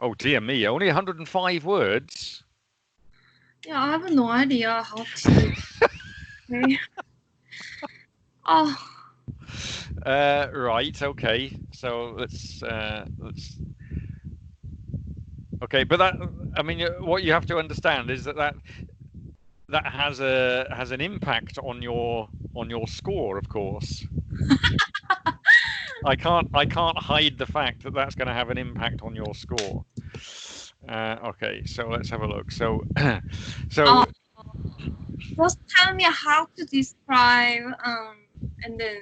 Oh dear me, only 105 words. Yeah, I have no idea how to. Okay. Oh, Right. Okay. So let's. Okay, but that. I mean, what you have to understand is that has an impact on your score, of course. I can't hide the fact that that's going to have an impact on your score. Okay, so let's have a look. So, oh, just tell me how to describe and then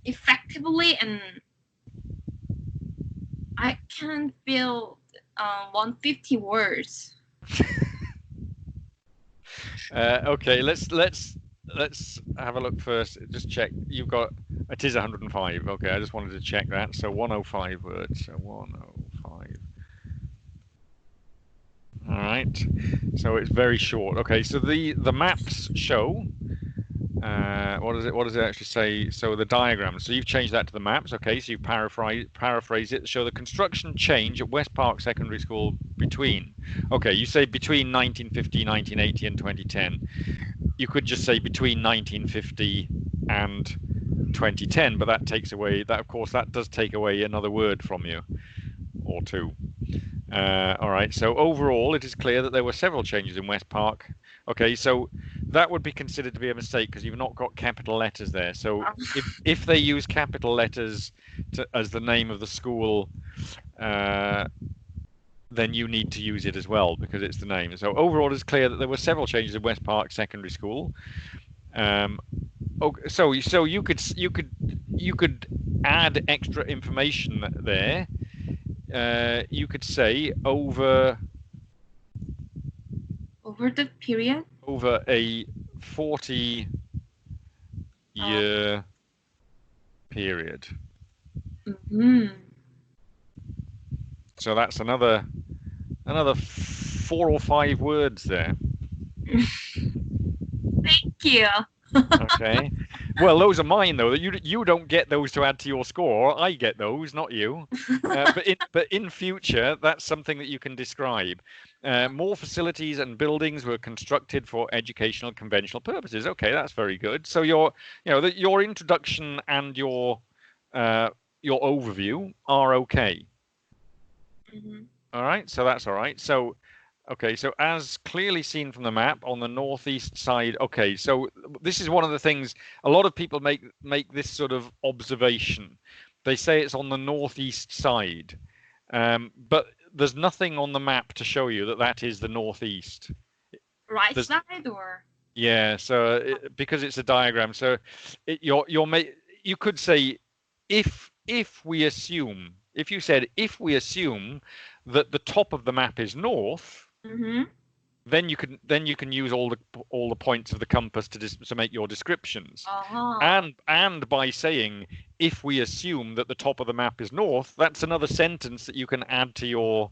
effectively, and I can build 150 words. okay, let's have a look first. Just check. You've got it is 105. Okay, I just wanted to check that. So 105 words. So 105. All right. So it's very short. Okay. So the maps show. What does it actually say? So the diagram. So you've changed that to the maps. Okay. So you paraphrase it. Show the construction change at West Park Secondary School between. Okay. You say between 1950, 1980, and 2010. You could just say between 1950 and 2010, but that takes away that. Of course, that does take away another word from you or two. All right. So overall, it is clear that there were several changes in West Park. Okay, so that would be considered to be a mistake because you've not got capital letters there. So if they use capital letters as the name of the school, then you need to use it as well because it's the name. So overall, it's clear that there were several changes in West Park Secondary School. So you could add extra information there. You could say over the period, over a 40-year period. So that's another 4 or 5 words there. Thank you. Okay. Well, those are mine though. You don't get those to add to your score. I get those, not you. But in future, that's something that you can describe. More facilities and buildings were constructed for educational conventional purposes. Okay, that's very good. So your introduction and your overview are okay. All right, so that's all right. So okay, so as clearly seen from the map on the northeast side. Okay, so this is one of the things a lot of people make this sort of observation. They say it's on the northeast side, but there's nothing on the map to show you that is the northeast. Right side or? Yeah, so because it's a diagram, so you could say if we assume, if you said if we assume that the top of the map is north, then you can use all the points of the compass to make your descriptions. And by saying if we assume that the top of the map is north, that's another sentence that you can add to your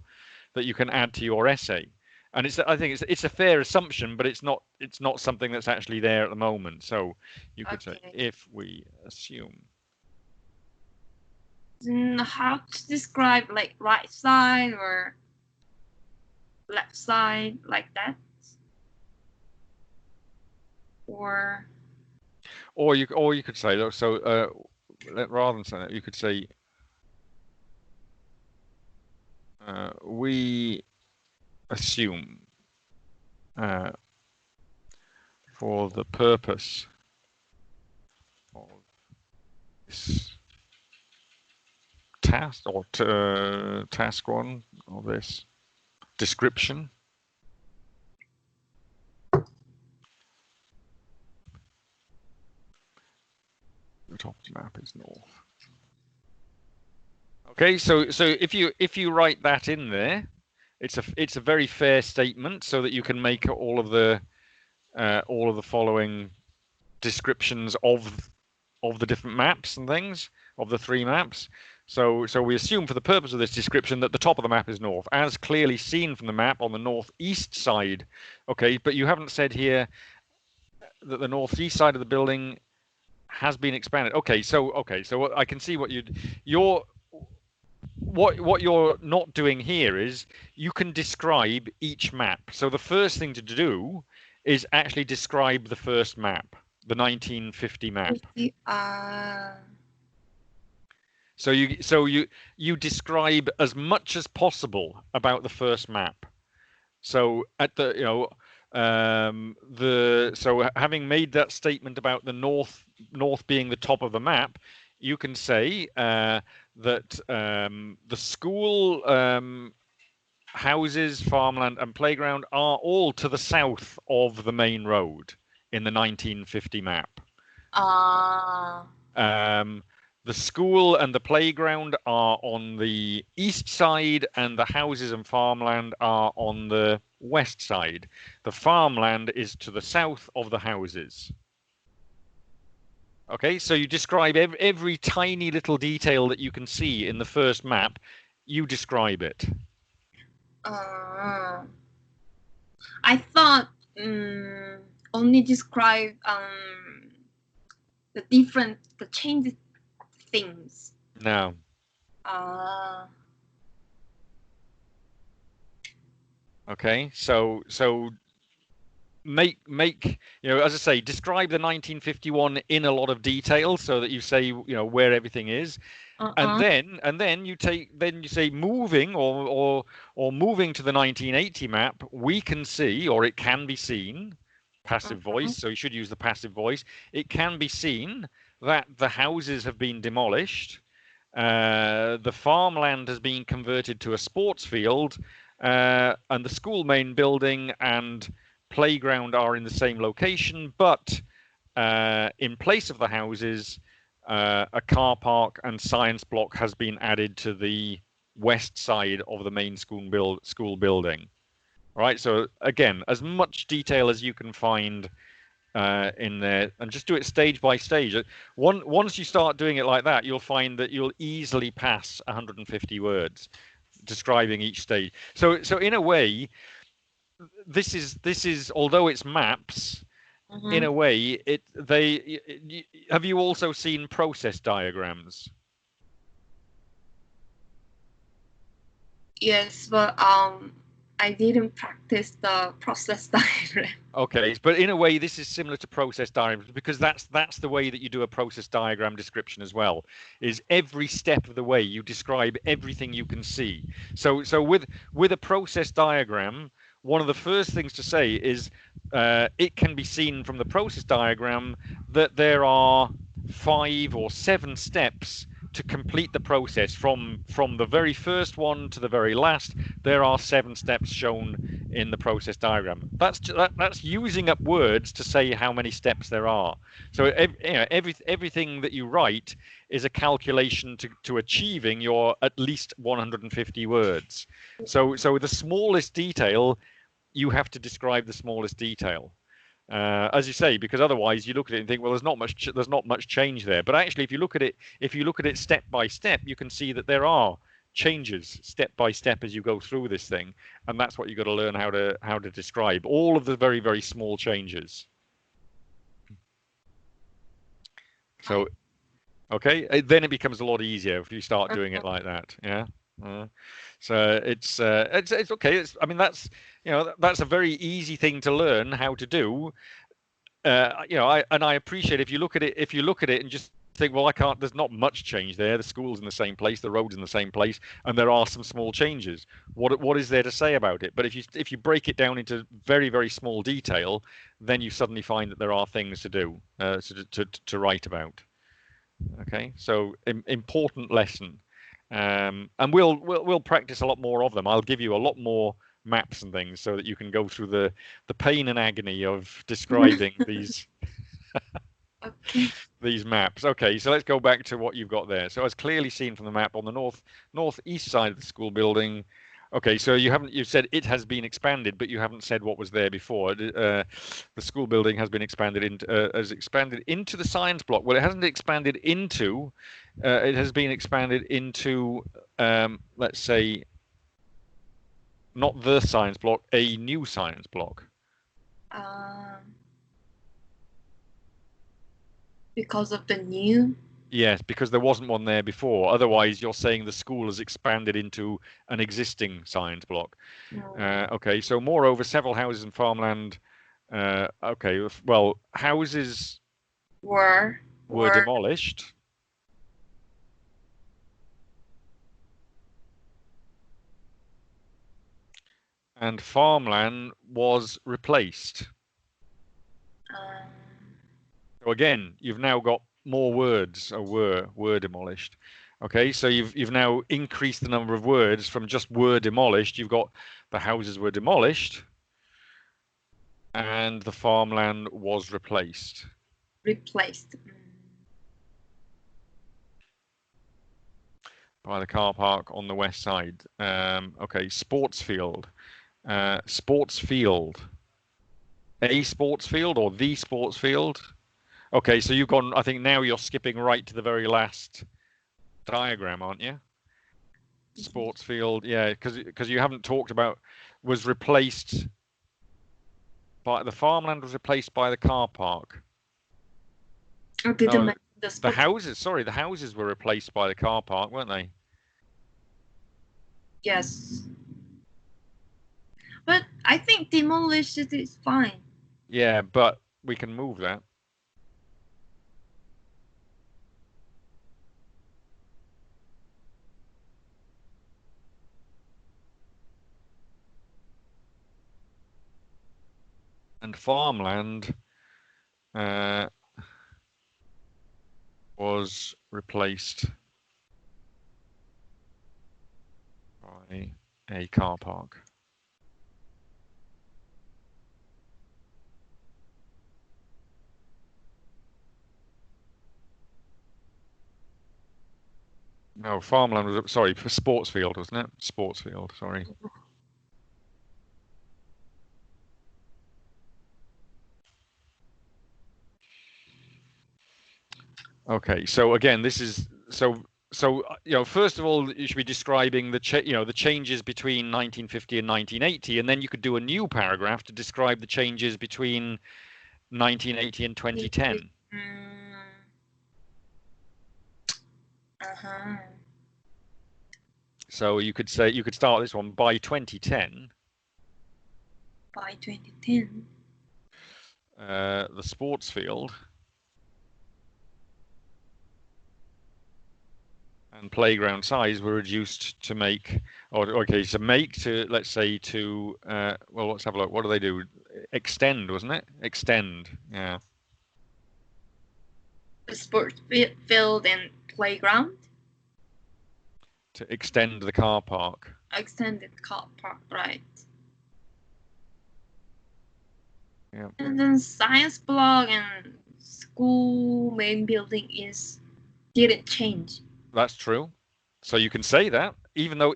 essay. And I think it's a fair assumption, but it's not something that's actually there at the moment. So you could say if we assume. How to describe like right side or left side like that, or you could say so. Rather than saying that, you could say we assume for the purpose of this task or task one of this description, the top of the map is north. Okay, so if you write that in there, it's a very fair statement, so that you can make all of the following descriptions of the different maps and things, of the 3 maps. So we assume for the purpose of this description that the top of the map is north, as clearly seen from the map on the northeast side. Okay, but you haven't said here that the northeast side of the building has been expanded. Okay, so I can see what what you're not doing here is you can describe each map. So the first thing to do is actually describe the first map, the 1950 map. 50, So you describe as much as possible about the first map. So at the so having made that statement about the north being the top of the map, you can say that the school, houses, farmland, and playground are all to the south of the main road in the 1950 map. The school and the playground are on the east side, and the houses and farmland are on the west side. The farmland is to the south of the houses. Okay, so you describe every tiny little detail that you can see in the first map. You describe it. I thought only describe the change things. No. Okay, so make as I say, describe the 1951 in a lot of detail so that you say where everything is, and then you say moving or moving to the 1980 map, we can see, or it can be seen, passive voice, so you should use the passive voice. It can be seen that the houses have been demolished, the farmland has been converted to a sports field, and the school main building and playground are in the same location, but in place of the houses, a car park and science block has been added to the west side of the main school building. All right, so again, as much detail as you can find in there, and just do it stage by stage. Once you start doing it like that, you'll find that you'll easily pass 150 words describing each stage. So in a way, this is although it's maps, in a way have you also seen process diagrams? Yes, but I didn't practice the process diagram. Okay, but in a way this is similar to process diagrams, because that's the way that you do a process diagram description as well, is every step of the way you describe everything you can see. So with a process diagram, one of the first things to say is it can be seen from the process diagram that there are 5 or 7 steps to complete the process. From the very first one to the very last, there are 7 steps shown in the process diagram. That's using up words to say how many steps there are. So everything that you write is a calculation to achieving your at least 150 words. So the smallest detail, you have to describe the smallest detail. As you say, because otherwise you look at it and think, well, there's not much change there. But actually, if you look at it step by step, you can see that there are changes step by step as you go through this thing, and that's what you've got to learn how to describe all of the very, very small changes. So, okay, then it becomes a lot easier if you start doing it like that. Yeah. So it's okay. I mean, that's a very easy thing to learn how to do. I appreciate if you look at it and just think, well, there's not much change there. The school's in the same place, the road's in the same place, and there are some small changes. What is there to say about it? But if you break it down into very, very small detail, then you suddenly find that there are things to do, to write about. Okay, so important lesson. And we'll practice a lot more of them. I'll give you a lot more maps and things so that you can go through the pain and agony of describing these these maps. Okay, so let's go back to what you've got there. So as clearly seen from the map, on the northeast side of the school building. Okay, so you've said it has been expanded, but you haven't said what was there before. The school building has been expanded into the science block. Well, it hasn't expanded into. It has been expanded into, let's say, not the science block, a new science block. Because of the new. Yes, because there wasn't one there before. Otherwise, you're saying the school has expanded into an existing science block. Okay, so moreover, several houses and farmland. Okay, well, houses were were were demolished and farmland was replaced. um, So again, you've now got more words. Were demolished. Okay, so you've now increased the number of words from just were demolished. You've got the houses were demolished and the farmland was replaced. replaced. By the car park on the west side. Okay, sports field. Sports field. A sports field or the sports field? Okay, so you've gone, I think now you're skipping right to the very last diagram, aren't you? Sports field, yeah, because you haven't talked about was replaced by the farmland was replaced by the car park. Okay, No, the the spot. houses, sorry, the houses were replaced by the car park, weren't they? Yes, but I think demolished is fine. Yeah, but we can move that. And farmland was replaced by a car park. No, farmland was, sorry, for sports field, wasn't it? Sports field, sorry. Okay, so again, this is so first of all, you should be describing the changes between 1950 and 1980, and then you could do a new paragraph to describe the changes between 1980 and 2010. Uh-huh. So you could start this one by 2010. By 2010. The sports field and playground size were reduced to make, let's say well, let's have a look. What do they do? Extend, wasn't it? Extend, yeah. The sports field and playground. To extend the car park. Extended car park, right? Yeah. And then science block and school main building didn't change. That's true. So you can say that, even though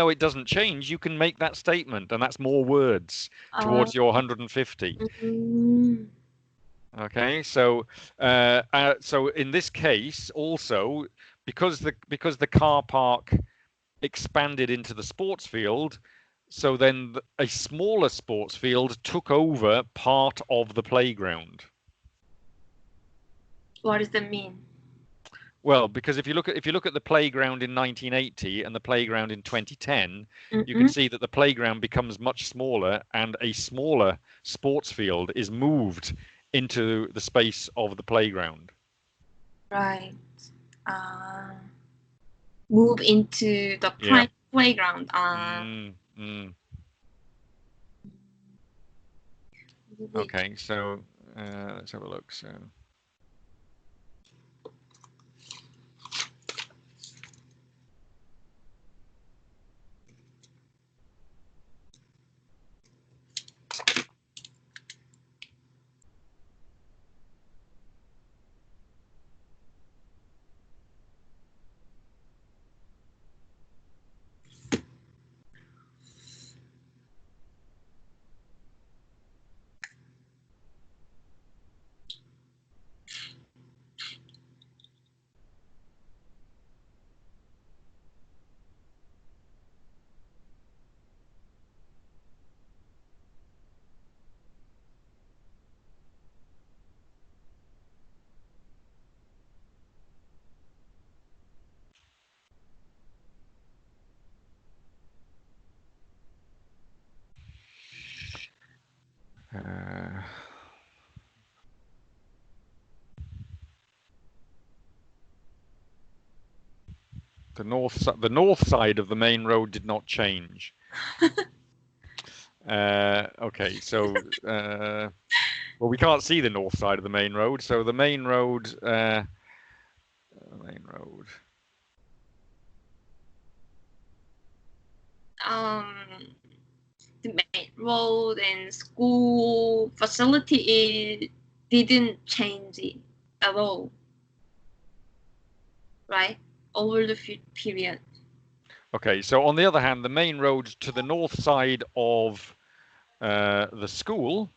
it doesn't change, you can make that statement, and that's more words towards your 150. Okay, so so in this case, also because the car park expanded into the sports field, so then a smaller sports field took over part of the playground. What does that mean? Well, because if you look at the playground in 1980 and the playground in 2010, you can see that the playground becomes much smaller, and a smaller sports field is moved into the space of the playground. Right. Move into the playground. Okay, so let's have a look. So. The north side of the main road did not change. Okay, so well, we can't see the north side of the main road, so the main road. The main road and school facility didn't change it at all, right? Over the period. Okay, so on the other hand, the main road to the north side of the school.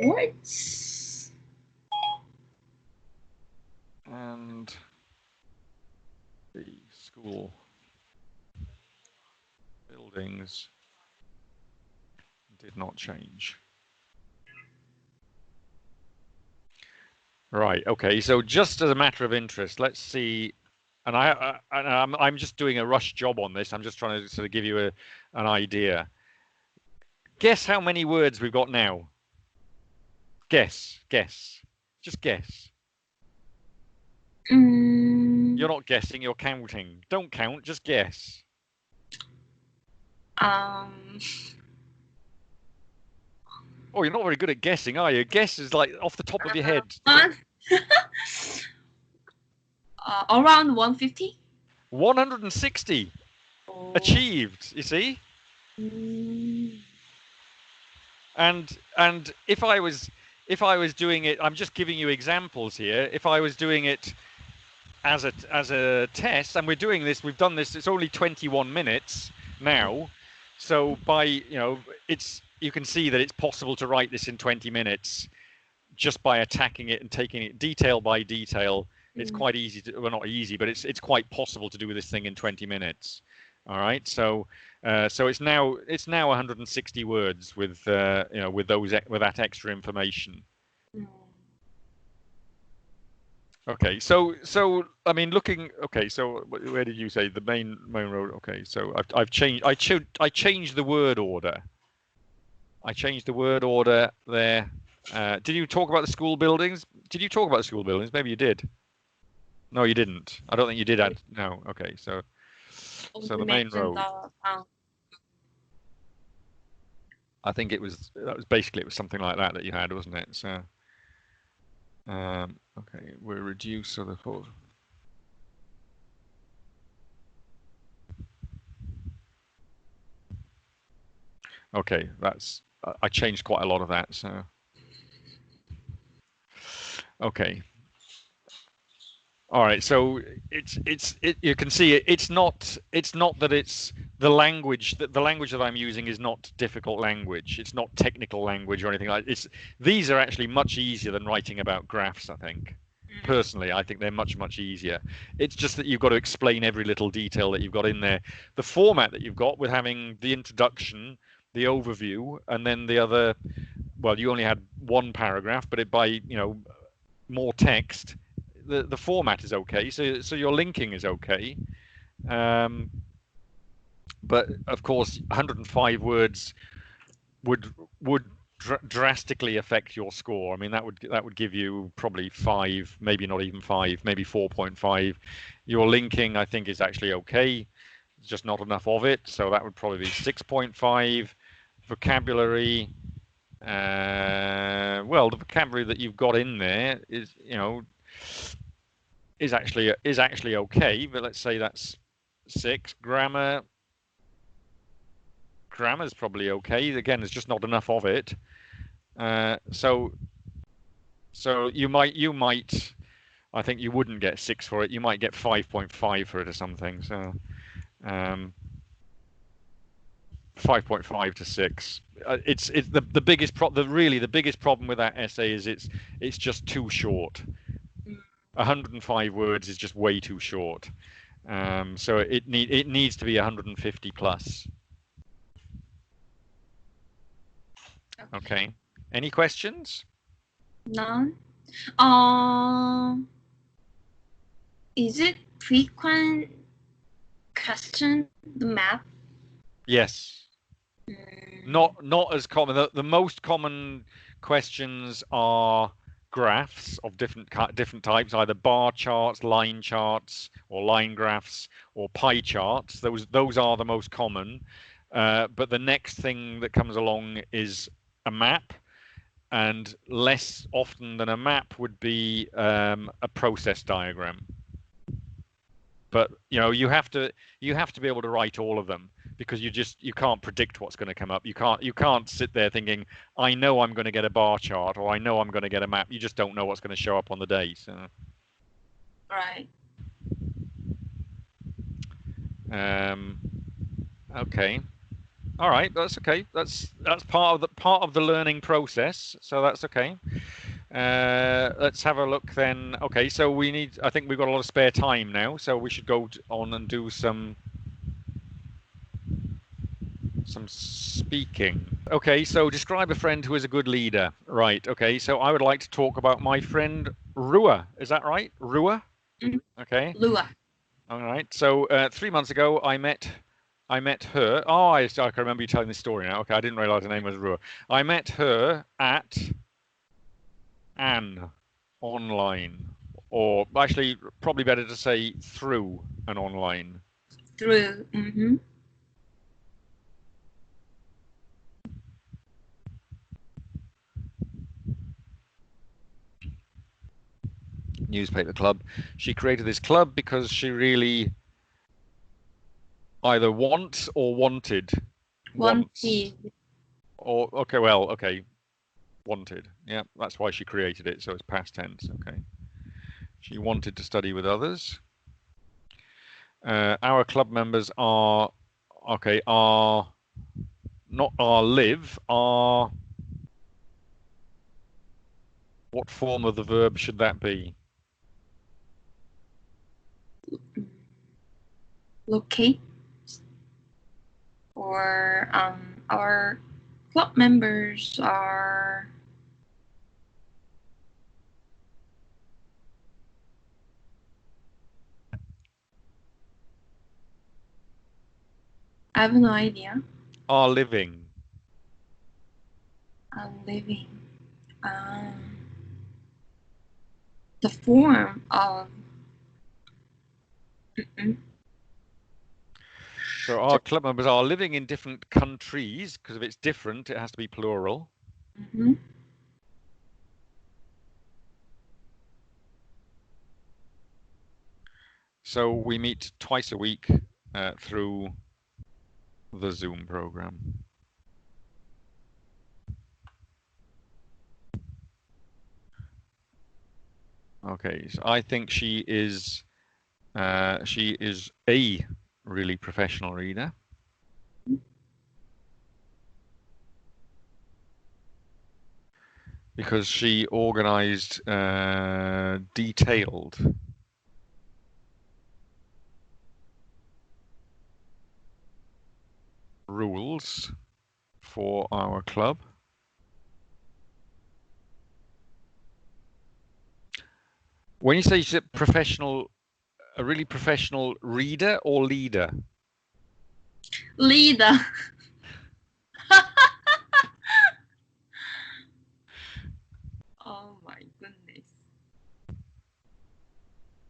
What? And the school buildings did not change. Right. Okay. So just as a matter of interest, let's see. And I'm just doing a rush job on this. I'm just trying to sort of give you an idea. Guess how many words we've got now. Guess. Just guess. You're not guessing. You're counting. Don't count. Just guess. Oh, you're not very good at guessing, are you? Guess is like off the top of your head. Around 150. 160. Oh. Achieved. You see. And if I was doing it, I'm just giving you examples here. If I was doing it as a test, and we've done this. It's only 21 minutes now, so you can see that it's possible to write this in 20 minutes just by attacking it and taking it detail by detail. It's quite easy to, well, not easy, but it's quite possible to do this thing in 20 minutes. All right, so it's now 160 words with with that extra information. Okay, so I mean, okay, so where did you say the main road? Okay, so I changed the word order. I changed the word order there. Did you talk about the school buildings? Did you talk about the school buildings? Maybe you did. No, you didn't. I don't think you did. No. Okay, so the main road. I think it was something like that you had, wasn't it? So, okay, we'll reduce so the four. Okay, I changed quite a lot of that. So, okay. All right, so you can see it's not that it's the language that I'm using is not difficult language. It's not technical language or anything like it. These are actually much easier than writing about graphs, I think. Personally, I think they're much easier. It's just that you've got to explain every little detail that you've got in there. The format that you've got with having the introduction, the overview, and then the other, well, you only had one paragraph, but by more text. The format is okay, so your linking is okay, but of course 105 words would drastically affect your score. I mean, that would give you probably 5, maybe not even 5, maybe 4.5. Your linking, I think, is actually okay. It's just not enough of it, so that would probably be 6.5. Vocabulary, well, the vocabulary that you've got in there is actually okay, but let's say that's 6. Grammar is probably okay. Again, there's just not enough of it. So you might, I think you wouldn't get 6 for it. You might get 5.5 for it or something. So 5.5 to 6. It's the biggest the biggest problem with that essay is it's just too short. 105 words is just way too short. So it needs to be 150 plus. Okay. Any questions? None. Is it frequent question, the map? Yes. Not as common. The most common questions are graphs of different types, either bar charts, line charts, or line graphs, or pie charts. Those are the most common. But the next thing that comes along is a map, and less often than a map would be a process diagram. But you have to be able to write all of them, because you can't predict what's going to come up. You can't sit there thinking, I know I'm going to get a bar chart, or I know I'm going to get a map. You just don't know what's going to show up on the day. So. Right. Okay. All right. That's okay. That's part of the learning process. So that's okay. Let's have a look then. Okay. So I think we've got a lot of spare time now. So we should go on and do some speaking. Okay, so describe a friend who is a good leader. Right, okay, so I would like to talk about my friend Rua. Is that right? Rua? Mm-hmm. Okay. Rua. All right, so 3 months ago I met her. Oh, I can remember you telling this story now. Okay, I didn't realize her name was Rua. I met her at an online, or actually probably better to say through an online. Through. Mm-hmm. Newspaper club. She created this club because she really either wants or wanted. Wanted. Or wanted. Yeah, that's why she created it. So it's past tense. Okay. She wanted to study with others. Our club members are not live. What form of the verb should that be? Locate. Or our club members are I have no idea. Are living. Living. The form of. So our club members are living in different countries, because if it's different, it has to be plural. Mm-hmm. So we meet twice a week through the Zoom program. Okay, so I think she is a really professional reader. Because she organized detailed rules for our club. When you say she's a really professional reader or leader? Leader. Oh my goodness.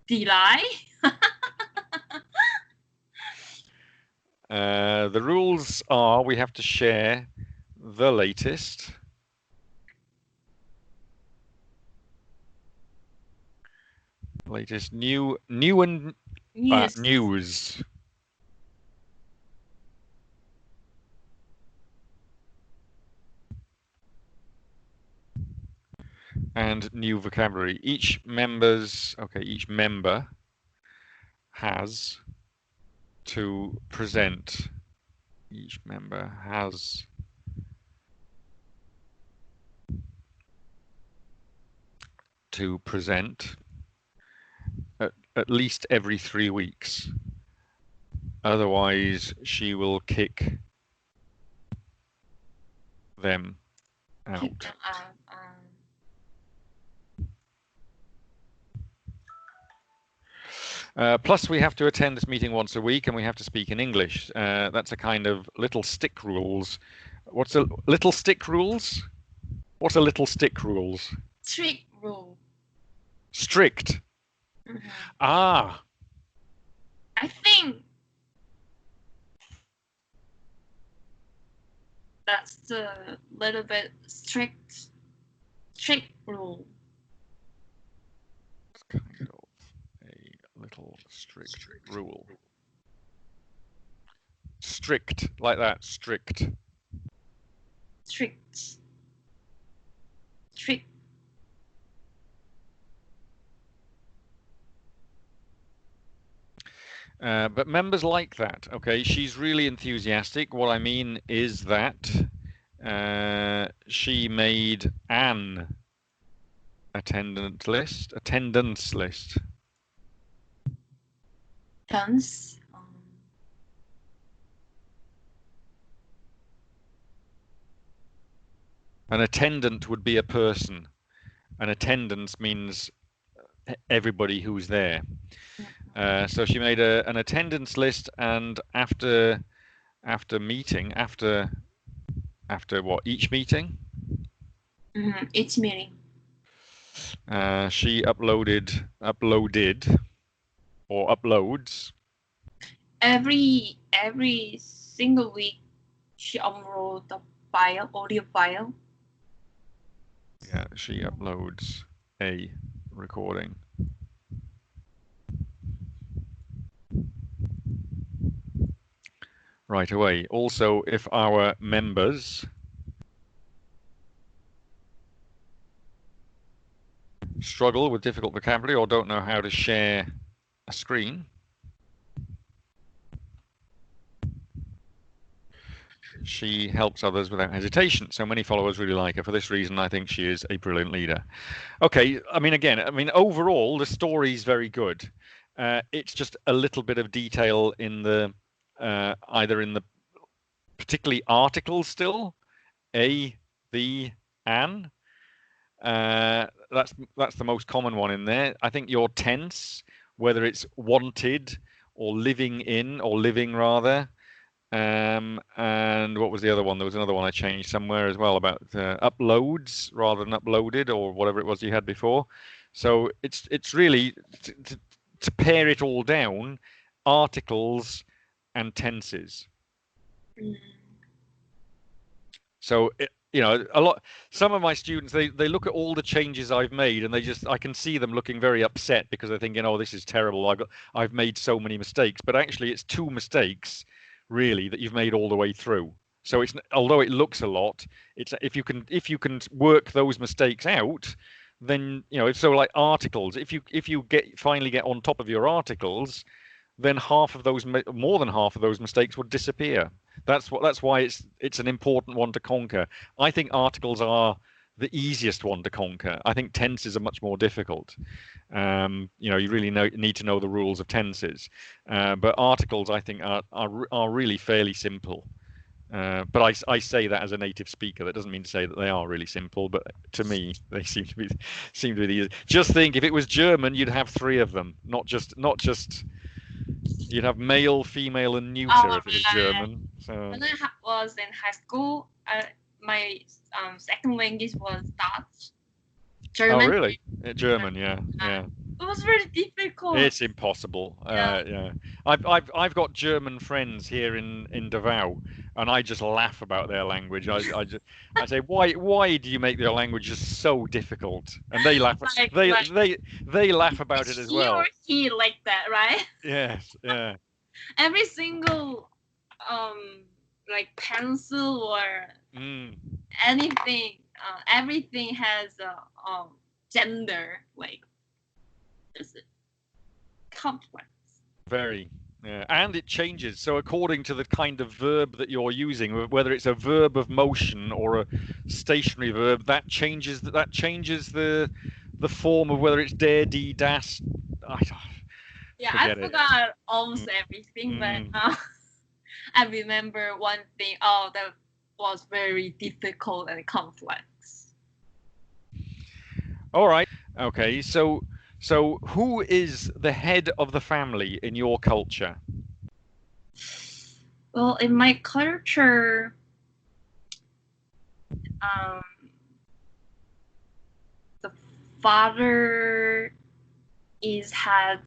Did I? The rules are we have to share the latest new and news. And new vocabulary. Each member has to present. Each member has to present at least every 3 weeks. Otherwise, she will kick them out. Plus, we have to attend this meeting once a week, and we have to speak in English. That's a kind of little stick rules What's a little stick rules? What's a little stick rules? Strict rule. Strict. Mhm. Ah, I think that's the little bit strict rule. kind of a little strict rule. Strict, like that. Strict. Strict. Strict. But members like that. Okay, she's really enthusiastic. What I mean is that she made an attendance list. Dance. An attendant would be a person. An attendance means everybody who's there. So she made an attendance list, and after meeting, after what, each meeting, Each meeting. she uploaded or uploads Every single week, she upload the file, audio file. Yeah, she uploads a recording. Right away. Also, if our members struggle with difficult vocabulary or don't know how to share a screen, she helps others without hesitation. So many followers really like her. For this reason, I think she is a brilliant leader. Okay, I mean, overall, the story's very good. It's just a little bit of detail in the either in the particularly articles still, a, the, an. That's the most common one in there. I think your tense, whether it's wanted or living in or living rather. And what was the other one? There was another one I changed somewhere as well about uploads rather than uploaded or whatever it was you had before. So it's really to pare it all down, articles and tenses. So some of my students, they look at all the changes I've made and I can see them looking very upset because they're thinking, oh, this is terrible. I've made so many mistakes, but actually it's 2 mistakes really that you've made all the way through. So although it looks a lot, it's if you can work those mistakes out, then so like articles, if you finally get on top of your articles, then more than half of those mistakes would disappear. That's why it's an important one to conquer. I think articles are the easiest one to conquer. I think tenses are much more difficult. You really need to know the rules of tenses. But articles, I think, are really fairly simple. But I say that as a native speaker. That doesn't mean to say that they are really simple. But to me, they seem to be the easiest. Just think, if it was German, you'd have 3 of them, not just. You'd have male, female, and neuter if it was German. So when I was in high school, my second language was Dutch. German. Oh, really? German, yeah. It was very difficult. It's impossible. Yeah. I've got German friends here in Davao, and I just laugh about their language. I say, why do you make their language just so difficult? And they laugh. They laugh about it as well. He like that, right? Yes. Yeah. Every single like pencil or anything, everything has a gender, like is it complex. Very. Yeah. And it changes. So according to the kind of verb that you're using, whether it's a verb of motion or a stationary verb, that changes the form of whether it's der, die, das. I forgot almost everything, but I remember one thing. Oh, that was very difficult and complex. All right. Okay. So who is the head of the family in your culture? Well, in my culture, um, the father is head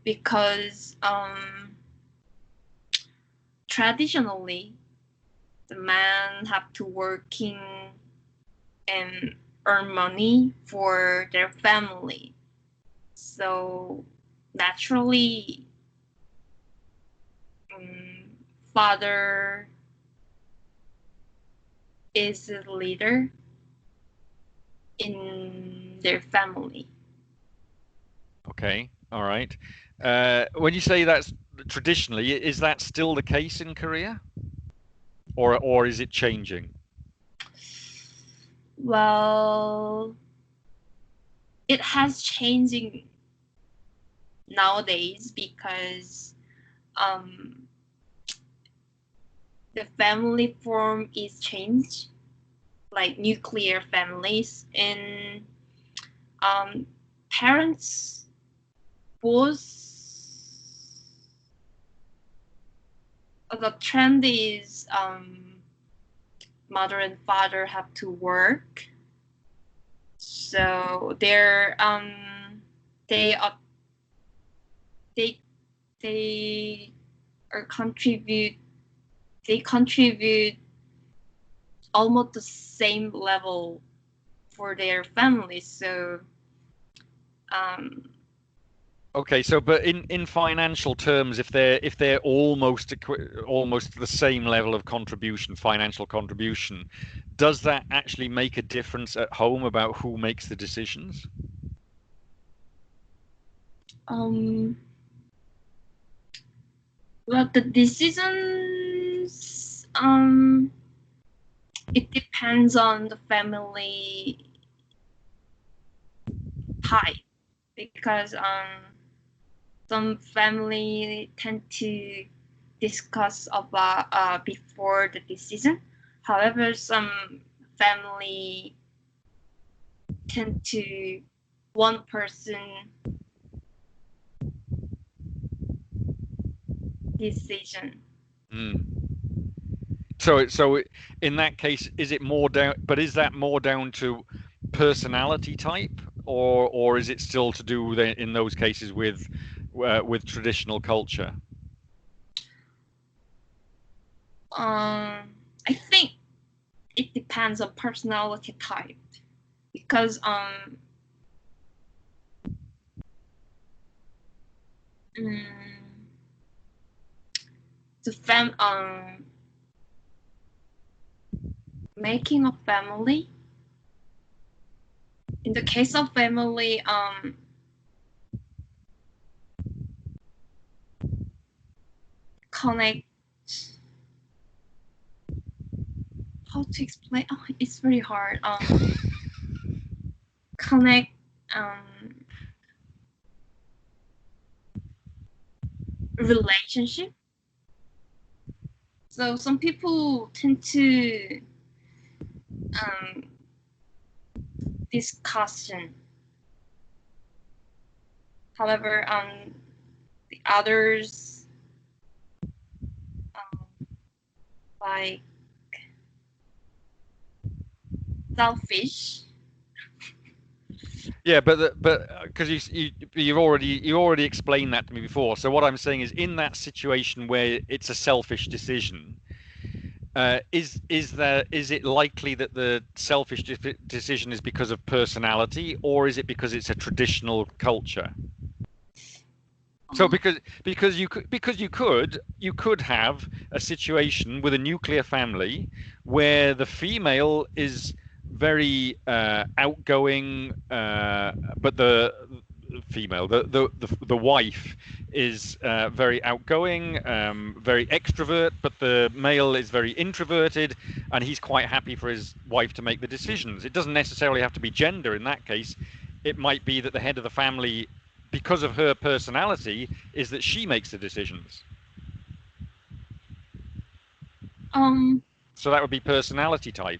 because traditionally the man have to working and earn money for their family. So naturally, father is the leader in their family. Okay, all right. When you say that's traditionally, is that still the case in Korea, or is it changing? Well, it has changing nowadays because the family form is changed, like nuclear families, and parents both. The trend is mother and father have to work, so they are they they are contribute almost the same level for their family. So okay, so but in financial terms, if they're almost the same level of contribution, financial contribution, does that actually make a difference at home about who makes the decisions? Well, the decisions it depends on the family type because some family tend to discuss about before the decision. However, some family tend to one person decision. So in that case, is it more down? But is that more down to personality type, or is it still to do with in those cases with traditional culture? I think it depends on personality type because the making a family. In the case of family, connect. How to explain? Oh, it's very hard. Connect. Relationship. So some people tend to discussion. However, the others like selfish. Yeah, but because you've already explained that to me before. So what I'm saying is, in that situation where it's a selfish decision, is it likely that the selfish decision is because of personality, or is it because it's a traditional culture? So you could have a situation with a nuclear family where the female is very outgoing, but the wife is very outgoing, very extrovert, but the male is very introverted, and he's quite happy for his wife to make the decisions. It doesn't necessarily have to be gender in that case. It might be that the head of the family, because of her personality, is that she makes the decisions. So that would be personality type.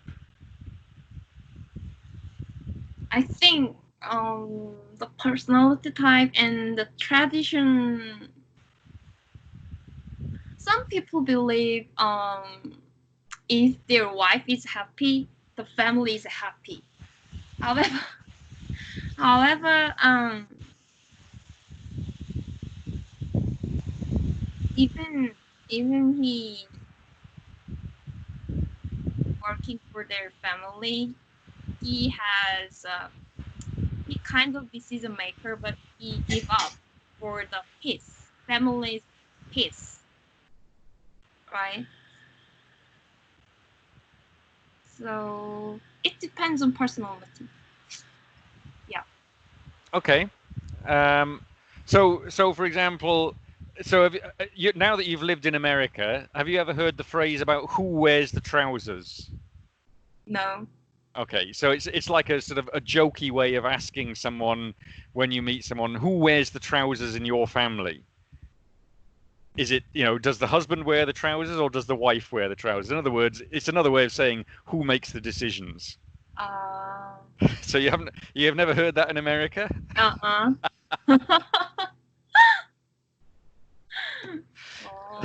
I think the personality type and the tradition. Some people believe if their wife is happy, the family is happy. However, however, even he working for their family, he has he kind of decision maker, but he give up for the peace, family's peace, right? So it depends on personality. Yeah. Okay. So for example, so now that you've lived in America, have you ever heard the phrase about who wears the trousers? No. Okay, so it's like a sort of a jokey way of asking someone when you meet someone, who wears the trousers in your family? Is it, does the husband wear the trousers or does the wife wear the trousers? In other words, it's another way of saying who makes the decisions. Uh. So you've never heard that in America? Uh-uh. Oh.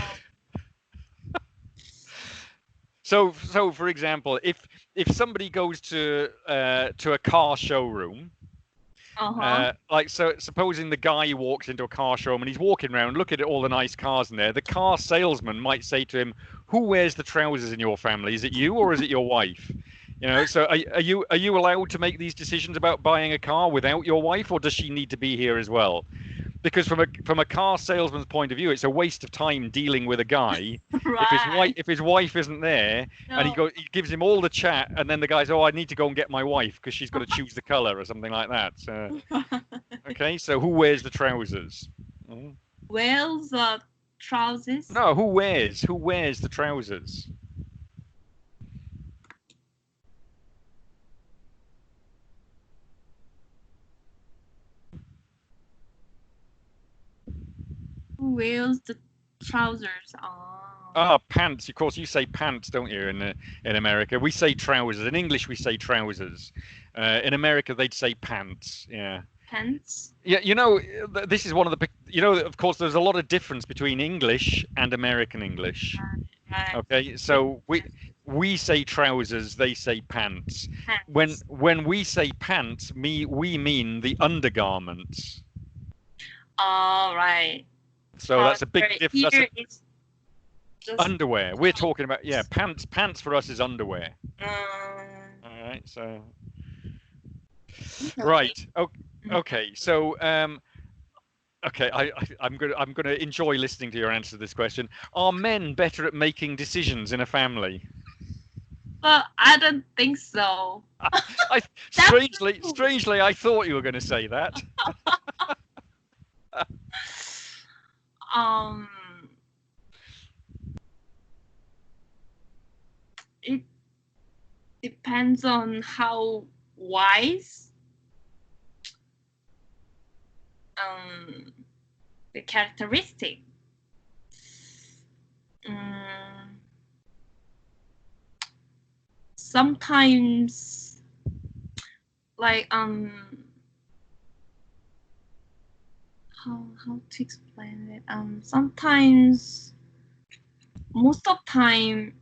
So for example, if somebody goes to a car showroom, like, so supposing the guy walks into a car showroom and he's walking around looking at all the nice cars in there, the car salesman might say to him, who wears the trousers in your family? Is it you or is it your wife? So are you allowed to make these decisions about buying a car without your wife, or does she need to be here as well? Because from a car salesman's point of view, it's a waste of time dealing with a guy Right. if his wife isn't there, and No. he gives him all the chat, and then the guy's, oh, I need to go and get my wife because she's got to choose the color or something like that. So, okay, so who wears the trousers? Mm. Wears the trousers. No, who wears the trousers? Who wears the trousers? Oh. Ah, pants. Of course, you say pants, don't you? In America, we say trousers. In English, we say trousers. In America, they'd say pants. Yeah. Pants. Yeah, this is one of the of course, there's a lot of difference between English and American English. Right. Okay, so we say trousers, they say pants. Pants. When we say pants, we mean the undergarments. All right. So that's a big difference. Here it's just underwear. We're talking about, yeah, pants. Pants for us is underwear. All right, so right. Okay. So okay, I'm gonna enjoy listening to your answer to this question. Are men better at making decisions in a family? Well, I don't think so. Strangely, I thought you were going to say that. It depends on how wise the characteristic. Sometimes, like how to explain it? Sometimes, most of time,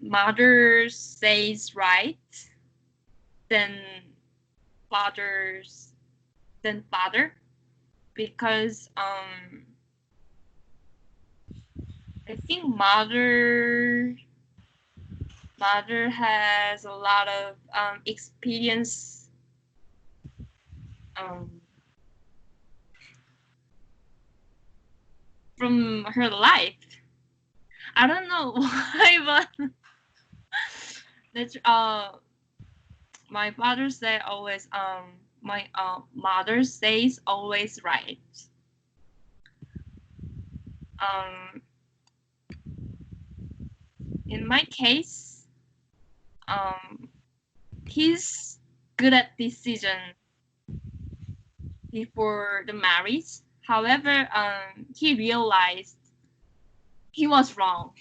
mother says right, then father, because I think mother has a lot of experience from her life. I don't know why, but that's my father say always my mother says always right. In my case, he's good at decision before the marriage. However, he realized he was wrong.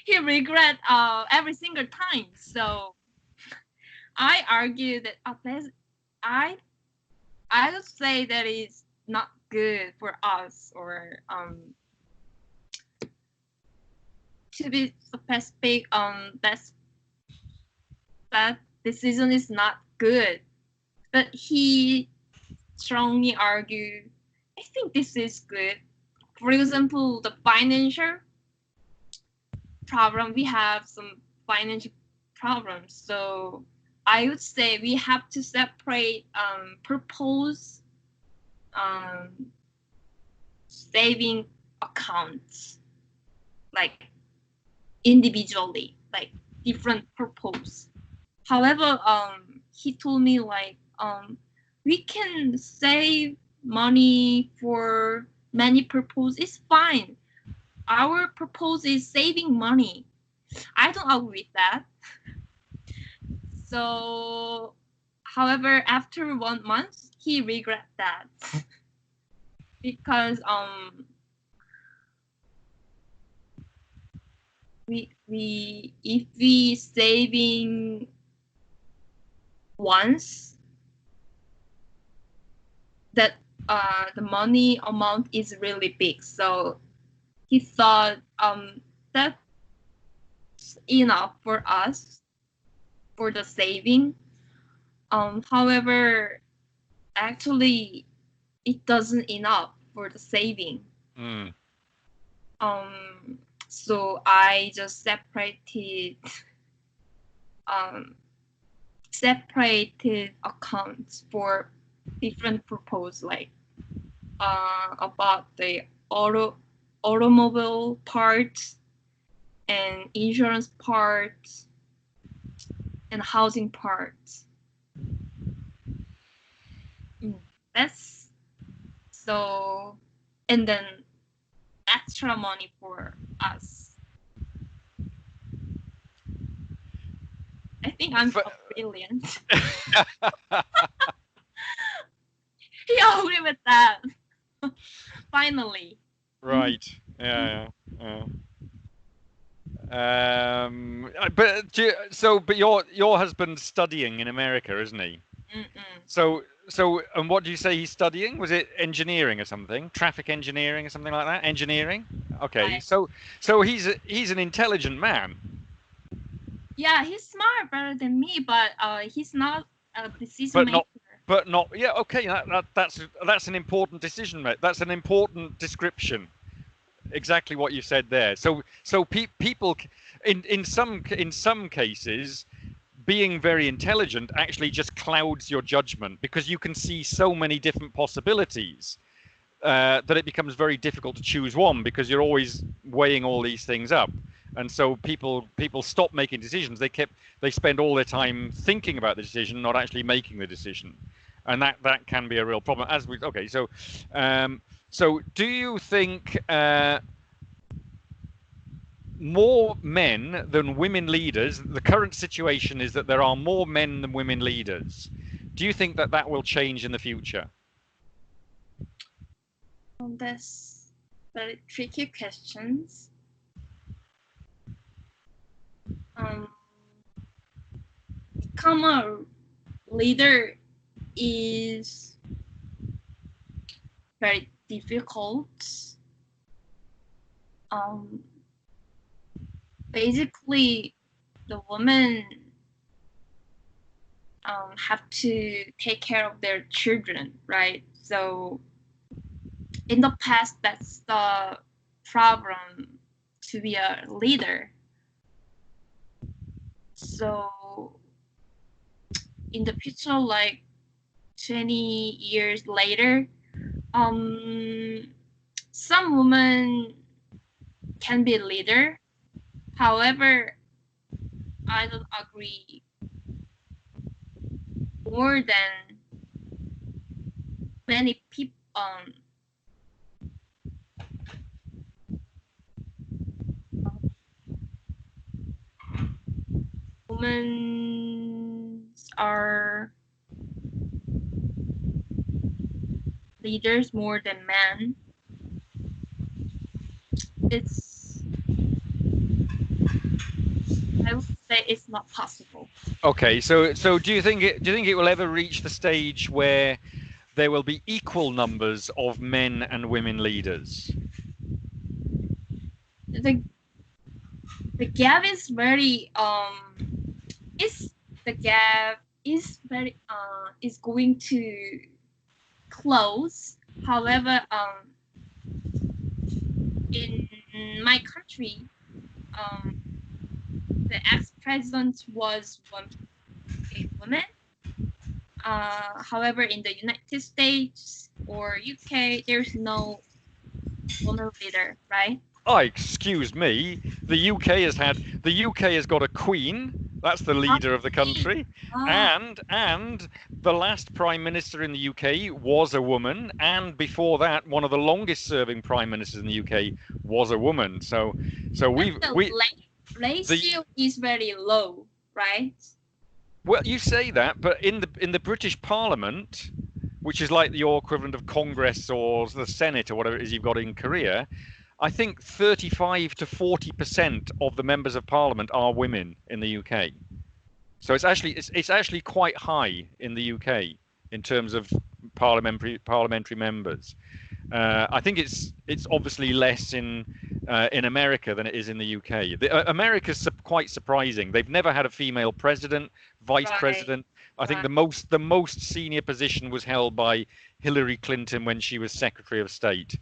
He regret every single time. So I argue that I would say that it's not good for us, or to be specific, that decision is not good. But he strongly argued, I think this is good. For example, the financial problem, we have some financial problems. So I would say we have to separate purpose saving accounts, like individually, like different purpose. However, he told me like we can save money for many purposes. It's fine. Our purpose is saving money. I don't agree with that. So, however, after 1 month, he regret that because we if we saving once, that the money amount is really big. So he thought that's enough for us for the saving. However, actually, it doesn't enough for the saving. So I just separated accounts for different purpose, like about the automobile parts and insurance parts and housing parts. That's so, and then extra money for us. I think I'm brilliant. He agree with that. Finally. Right. Yeah. But your husband's studying in America, isn't he? So and what do you say he's studying? Was it engineering or something? Traffic engineering or something like that? Engineering? Okay. Right. So he's an intelligent man. Yeah, he's smart, better than me, but he's not a decision maker. But not. Yeah. Okay. That's an important decision, mate. That's an important description. Exactly what you said there. So people in some cases, being very intelligent actually just clouds your judgment because you can see so many different possibilities that it becomes very difficult to choose one because you're always weighing all these things up. And so people stop making decisions. They spend all their time thinking about the decision, not actually making the decision, and that can be a real problem. So do you think more men than women leaders? The current situation is that there are more men than women leaders. Do you think that will change in the future? That's very tricky questions. Become a leader is very difficult. Basically, the women have to take care of their children, right? So in the past, that's the problem to be a leader. So in the future, like 20 years later, some women can be a leader. However, I don't agree more than many people. Women are leaders more than men. I would say it's not possible. Okay, so do you think it will ever reach the stage where there will be equal numbers of men and women leaders? the gap is very is the gap is very is going to close. However, in my country, um, the ex-president was a woman. However, in the United States or UK, there's no woman leader, right? Oh, excuse me. The UK has got a queen. That's the leader of the country, Ah, and the last prime minister in the UK was a woman, and before that, one of the longest-serving prime ministers in the UK was a woman. So but we've the we the ratio is very low, right? well, you say that, but in the British Parliament, which is like your equivalent of Congress or the Senate or whatever it is you've got in Korea, I think 35 to 40% of the members of Parliament are women in the UK. So it's actually quite high in the UK in terms of parliamentary members. I think it's obviously less in America than it is in the UK. America's quite surprising. They've never had a female president, vice Right, president. I think right. the most senior position was held by Hillary Clinton when she was Secretary of State.